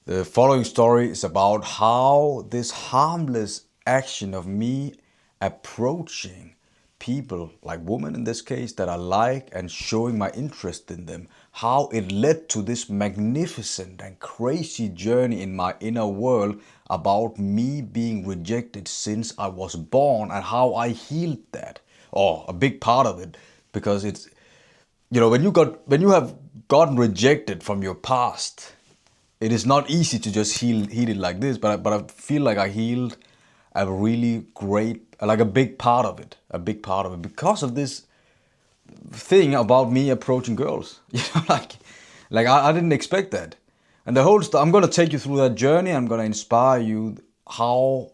The following story is about how this harmless action of me approaching people, like women in this case, that I like and showing my interest in them, how it led to this magnificent and crazy journey in my inner world about me being rejected since I was born and how I healed that. Or a big part of it, because it's, when you have gotten rejected from your past, it is not easy to just heal it like this, but I feel like I healed a really great, like a big part of it, because of this thing about me approaching girls. I didn't expect that, and I'm gonna take you through that journey. I'm gonna inspire you how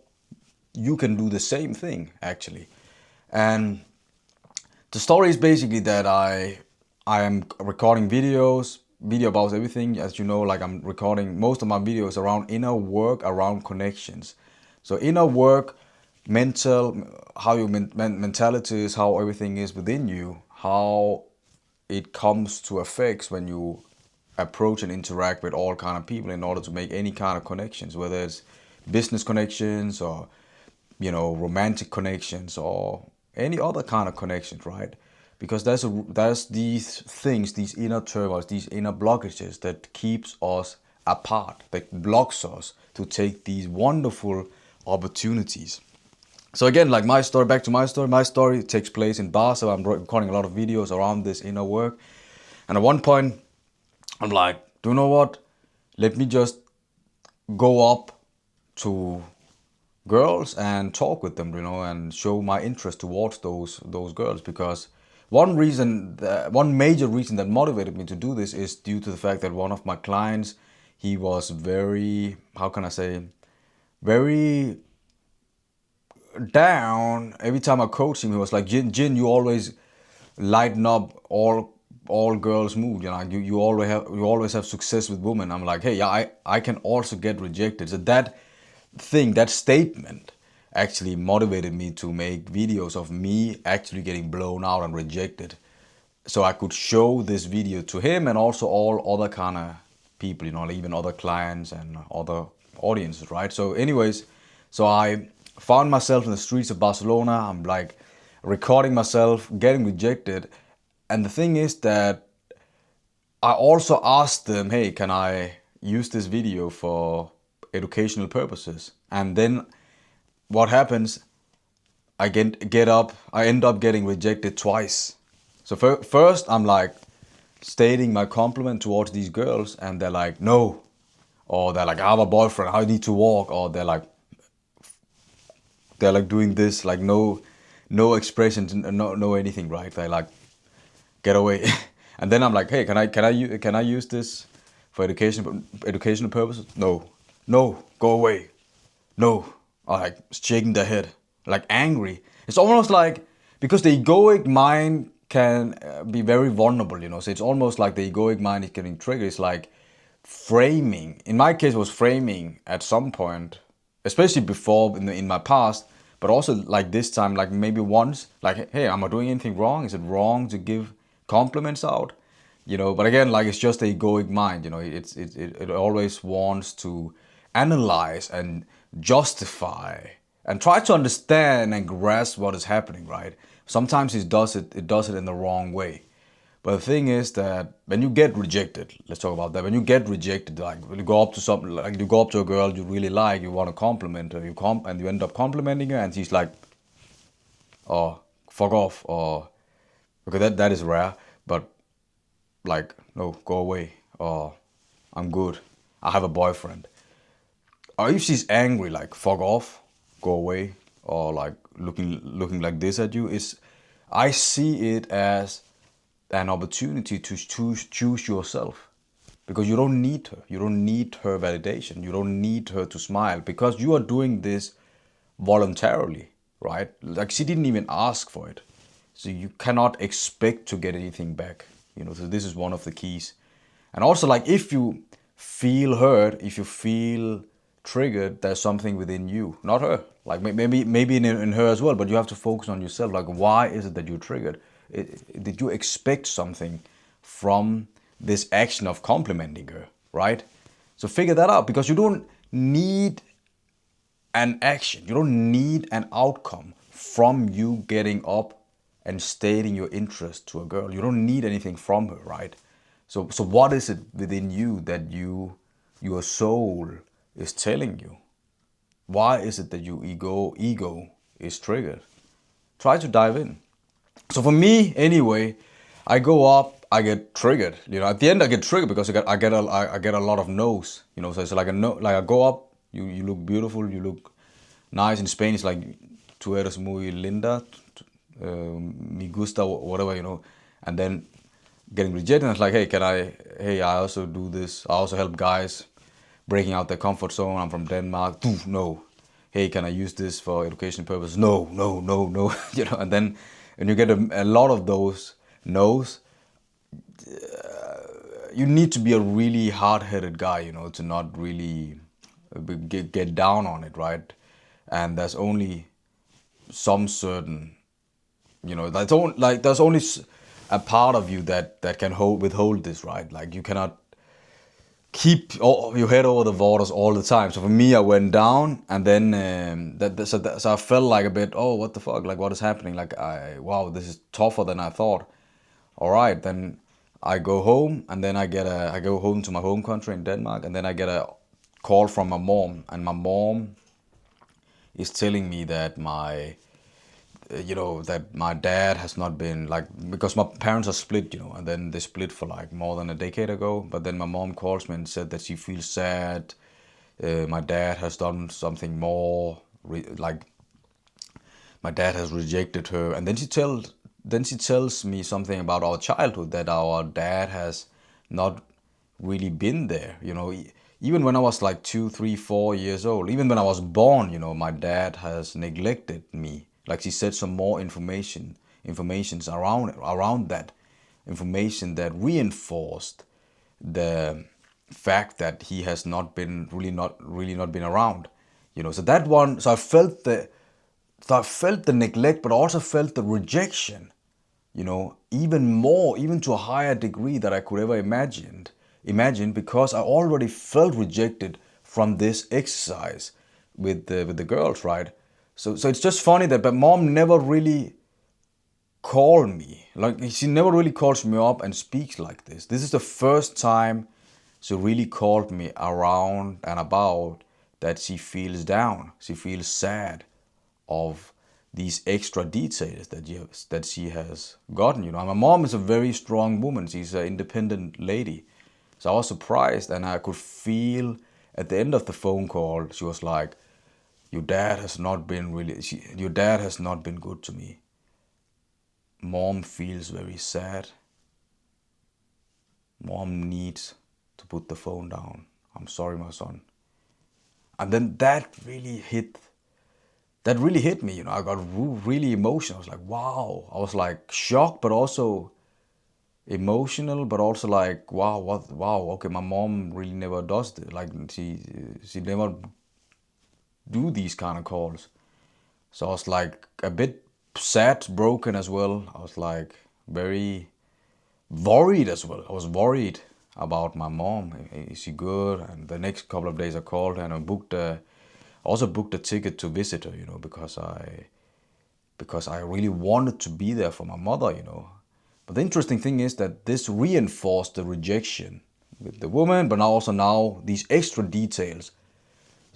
you can do the same thing actually, and the story is basically that I am recording video about everything. As you know, like I'm recording most of my videos around inner work, around connections. So inner work, mental, how your mentality is, how everything is within you, how it comes to effects when you approach and interact with all kind of people in order to make any kind of connections, whether it's business connections or romantic connections or any other kind of connections, right? Because there's these things, these inner turmoils, these inner blockages that keeps us apart, that blocks us to take these wonderful opportunities. So again, like my story, back to my story. My story takes place in Basel. I'm recording a lot of videos around this inner work, and at one point, I'm like, do you know what? Let me just go up to girls and talk with them, and show my interest towards those girls. Because one major reason that motivated me to do this is due to the fact that one of my clients, he was very, how can I say, very down. Every time I coached him, he was like, Jin, you always lighten up all girls' mood. You always have success with women. I'm like, hey, yeah, I can also get rejected. So that statement actually motivated me to make videos of me actually getting blown out and rejected, so I could show this video to him and also all other kind of people, like even other clients and other audiences, right? So anyways, so I found myself in the streets of Barcelona. I'm like recording myself getting rejected, and the thing is that I also asked them, hey, can I use this video for educational purposes? And then what happens? I end up getting rejected twice. So first, I'm like stating my compliment towards these girls, and they're like, no. Or they're like, I have a boyfriend, I need to walk. Or they're like doing this, like no expressions, no anything, right? They're like, get away. And then I'm like, hey, can I use this for educational purposes? No, go away. No, or like shaking their head, like angry. It's almost like, because the egoic mind can be very vulnerable. So it's almost like the egoic mind is getting triggered. It's like framing. In my case, it was framing at some point, especially before in my past, but also like this time, like maybe once, like, hey, am I doing anything wrong? Is it wrong to give compliments out? But again, like, it's just the egoic mind. It always wants to analyze and justify and try to understand and grasp what is happening, right? Sometimes it does it in the wrong way. But the thing is that when you get rejected, let's talk about that. When you get rejected, like when you go up to you go up to a girl you really like, you want to compliment her, and you end up complimenting her, and she's like, "Oh, fuck off," or, okay, that is rare, but like, no, go away, or, I'm good, I have a boyfriend. Or if she's angry, like, fuck off, go away, or like looking like this at you, is, I see it as an opportunity to choose yourself, because you don't need her. You don't need her validation. You don't need her to smile, because you are doing this voluntarily, right? Like, she didn't even ask for it, so you cannot expect to get anything back. So this is one of the keys. And also, like, if you feel hurt, if you feel triggered, there's something within you, not her. Like, maybe in her as well, but you have to focus on yourself. Like, why is it that you're triggered? Did you expect something from this action of complimenting her, right? So figure that out, because you don't need an action. You don't need an outcome from you getting up and stating your interest to a girl. You don't need anything from her, right? So what is it within you that your soul is telling you? Why is it that your ego is triggered? Try to dive in. So for me, anyway, I go up, I get triggered. At the end, I get triggered because I get a lot of no's. So it's like a no, like I go up, you look beautiful, you look nice. In Spain, it's like tú eres muy linda, me gusta, whatever. And then getting rejected. And it's like, hey, I also do this. I also help guys breaking out their comfort zone. I'm from Denmark. No. Hey, can I use this for education purposes? No, no, no, no. And then when you get a lot of those no's, you need to be a really hard-headed guy, to not really get down on it, right? And there's only some certain, there's only a part of you that can withhold this, right? Like, you cannot keep your head over the waters all the time. So for me, I went down, and then so I felt like a bit, oh, what the fuck, like, what is happening? Like, wow, this is tougher than I thought. All right, then I go home, and then I go home to my home country in Denmark, and then I get a call from my mom, and my mom is telling me that that my dad has not been, like, because my parents are split, and then they split for like more than a decade ago. But then my mom calls me and said that she feels sad. My dad has done something more, like, my dad has rejected her. And then she tells me something about our childhood, that our dad has not really been there. Even when I was like 2, 3, 4 years old, even when I was born, my dad has neglected me. Like, she said some more informations around that information that reinforced the fact that he has not been really not been around. So that one, so I felt the neglect, but also felt the rejection, even more, even to a higher degree that I could ever imagine, because I already felt rejected from this exercise with the girls, right? So it's just funny that my mom never really called me. Like, she never really calls me up and speaks like this. This is the first time she really called me around and about that she feels down. She feels sad of these extra details that she has gotten. And my mom is a very strong woman. She's an independent lady. So I was surprised, and I could feel at the end of the phone call, she was like, your dad has not been good to me. Mom feels very sad. Mom needs to put the phone down. I'm sorry, my son. And then that really hit me. I got really emotional. I was like, wow. I was like shocked, but also emotional, but also like, wow, okay, my mom really never does this. Like, she never do these kind of calls. So I was like a bit sad, broken as well. I was like very worried as well. I was worried about my mom. Is she good? And the next couple of days I called her, and I also booked a ticket to visit her, because I really wanted to be there for my mother. But the interesting thing is that this reinforced the rejection with the woman, but now these extra details.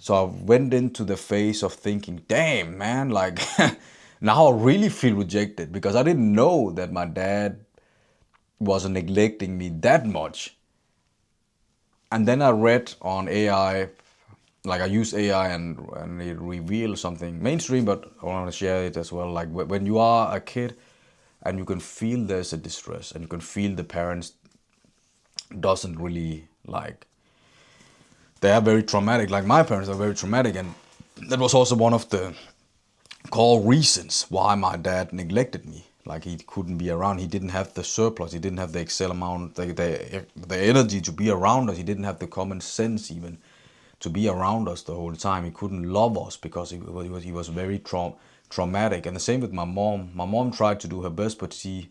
So I went into the phase of thinking, damn, man, like, now I really feel rejected, because I didn't know that my dad was neglecting me that much. And then I read on AI, like, I use AI, and it reveals something mainstream, but I want to share it as well. Like, when you are a kid and you can feel there's a distress, and you can feel the parents doesn't really, like, they are very traumatic, like my parents are very traumatic. And that was also one of the core reasons why my dad neglected me. Like, he couldn't be around. He didn't have the surplus. He didn't have the excel amount, the energy to be around us. He didn't have the common sense even to be around us the whole time. He couldn't love us because he was very traumatic. And the same with my mom. My mom tried to do her best, but she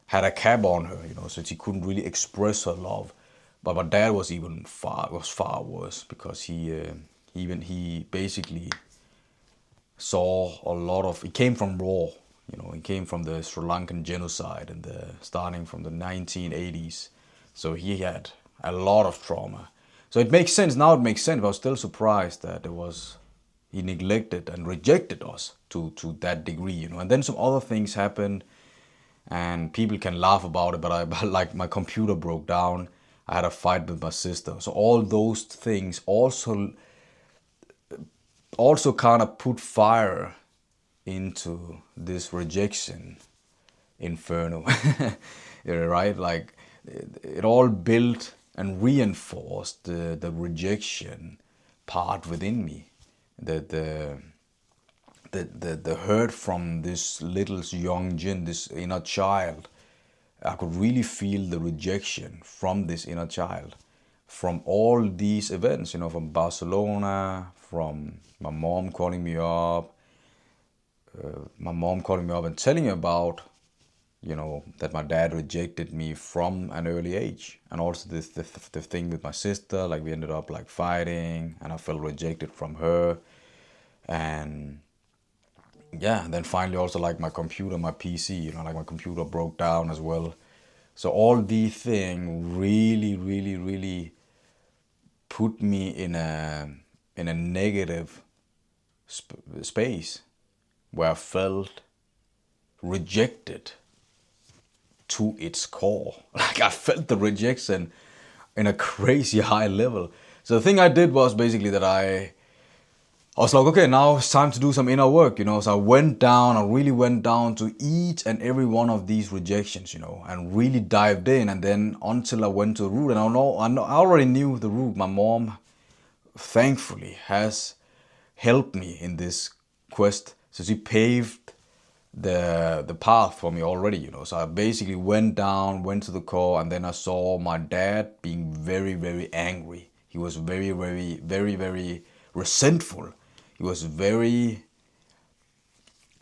had a cap on her, so she couldn't really express her love. But my dad was far worse, because he basically saw a lot of. He came from war, He came from the Sri Lankan genocide and starting from the 1980s. So he had a lot of trauma. So it makes sense now. It makes sense. But I was still surprised that he neglected and rejected us to that degree. And then some other things happened, and people can laugh about it. But but like my computer broke down. I had a fight with my sister. So all those things also kind of put fire into this rejection inferno. Yeah, right? Like it all built and reinforced the rejection part within me. The hurt from this little young Jin, this inner child. I could really feel the rejection from this inner child, from all these events, from Barcelona, from my mom calling me up and telling me about, that my dad rejected me from an early age. And also the thing with my sister, like we ended up like fighting, and I felt rejected from her. And yeah, and then finally also like my computer, my PC, like my computer broke down as well. So all these things really, really, really put me in a negative space, where I felt rejected to its core. Like I felt the rejection in a crazy high level. So the thing I did was basically that I was like, okay, now it's time to do some inner work, So I really went down to each and every one of these rejections, and really dived in. And then until I went to the root, and I already knew the root. My mom, thankfully, has helped me in this quest. So she paved the path for me already, So I basically went to the core, and then I saw my dad being very, very angry. He was very, very, very, very resentful. He was very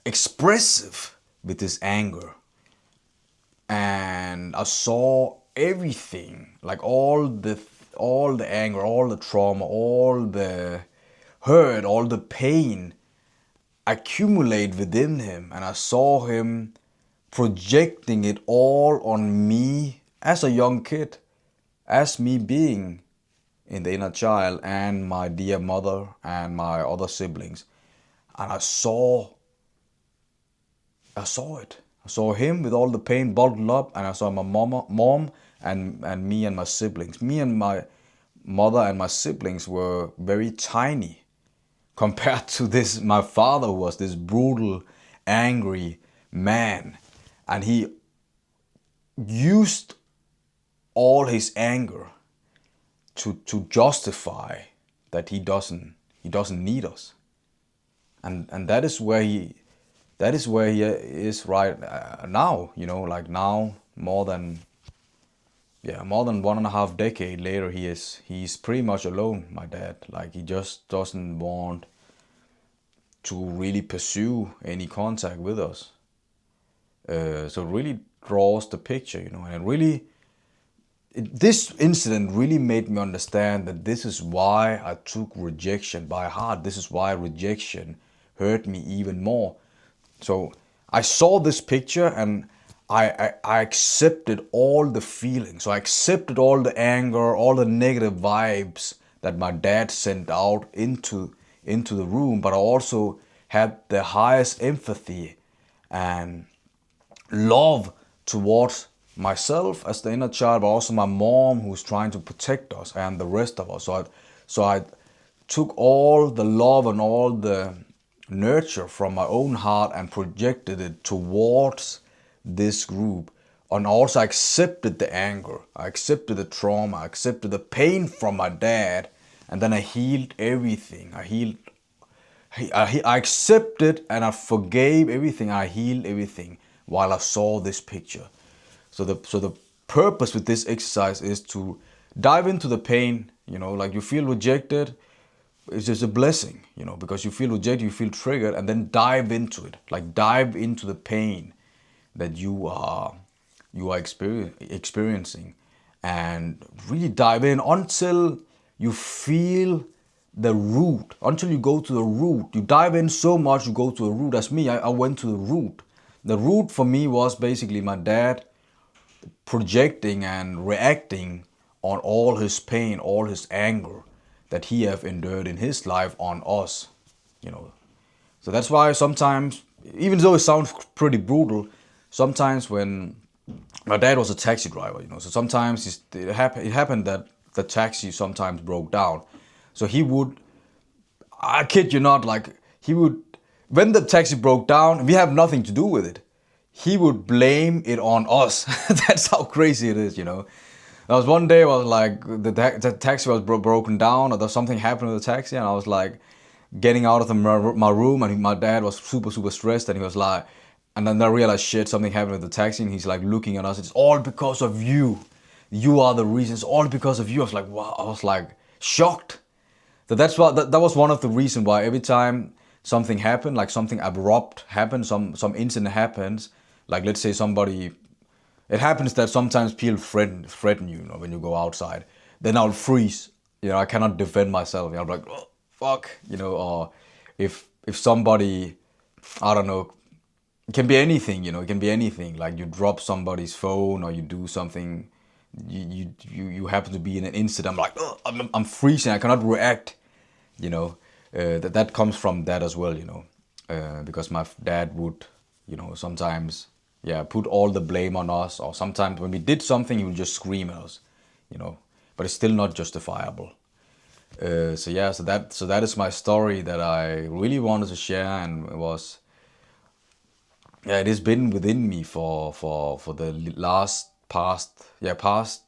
expressive with his anger. And I saw everything, like all the anger, all the trauma, all the hurt, all the pain accumulate within him. And I saw him projecting it all on me as a young kid, as me being in the inner child, and my dear mother and my other siblings. And I saw it. I saw him with all the pain bottled up, and I saw my mom and me and my siblings. Me and my mother and my siblings were very tiny compared to this. My father was this brutal, angry man, and he used all his anger to justify that he doesn't need us. And that is where he is right now, like now, more than 1.5 decade later. He's pretty much alone, my dad. Like he just doesn't want to really pursue any contact with us. So it really draws the picture, and this incident really made me understand that this is why I took rejection by heart. This is why rejection hurt me even more. So I saw this picture, and I accepted all the feelings. So I accepted all the anger, all the negative vibes that my dad sent out into the room. But I also had the highest empathy and love towards myself as the inner child, but also my mom, who's trying to protect us, and the rest of us. So I took all the love and all the nurture from my own heart and projected it towards this group. And also accepted the anger, I accepted the trauma, I accepted the pain from my dad, and then I healed everything. I accepted and I forgave everything. I healed everything while I saw this picture. So the purpose with this exercise is to dive into the pain. Like you feel rejected, it's just a blessing. Because you feel rejected, you feel triggered, and then dive into it. Like dive into the pain that you are experiencing, and really dive in until you feel the root, until you go to the root. You dive in so much, you go to the root. As me, I went to the root. The root for me was basically my dad projecting and reacting on all his pain, all his anger that he have endured in his life on us, you know. So that's why sometimes, even though it sounds pretty brutal, sometimes when my dad was a taxi driver, so sometimes it happened that the taxi sometimes broke down. So he would, I kid you not, like he would, when the taxi broke down, we have nothing to do with it. He would blame it on us. That's how crazy it is. There was one day I was like, the taxi was broken down, or there something happened to the taxi, and I was like getting out of my room, and my dad was super, super stressed, and he was like, and then I realized, shit, something happened with the taxi, and he's like looking at us, it's all because of you. You are the reason, it's all because of you. I was like, wow, I was like shocked. So that was one of the reasons why every time something happened, like something abrupt happened, some incident happens, like let's say somebody, it happens that sometimes people threaten you, when you go outside. Then I'll freeze. I cannot defend myself. I'm like, oh, fuck, or if somebody, I don't know, it can be anything, it can be anything. Like you drop somebody's phone or you do something, you happen to be in an incident. I'm like, oh, I'm freezing. I cannot react. That comes from that as well. Because my dad would, sometimes, yeah, put all the blame on us, or sometimes when we did something, he would just scream at us. But it's still not justifiable. So yeah, so that is my story that I really wanted to share, and it was, yeah, it has been within me for the past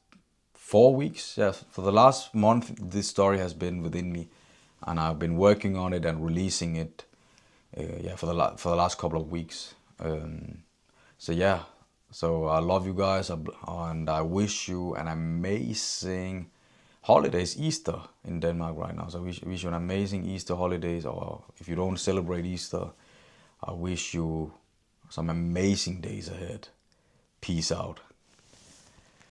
4 weeks. Yeah, for the last month, this story has been within me, and I've been working on it and releasing it. Yeah, for the last couple of weeks. So yeah, so I love you guys, and I wish you an amazing holidays, Easter in Denmark right now. So I wish you an amazing Easter holidays, or if you don't celebrate Easter, I wish you some amazing days ahead. Peace out.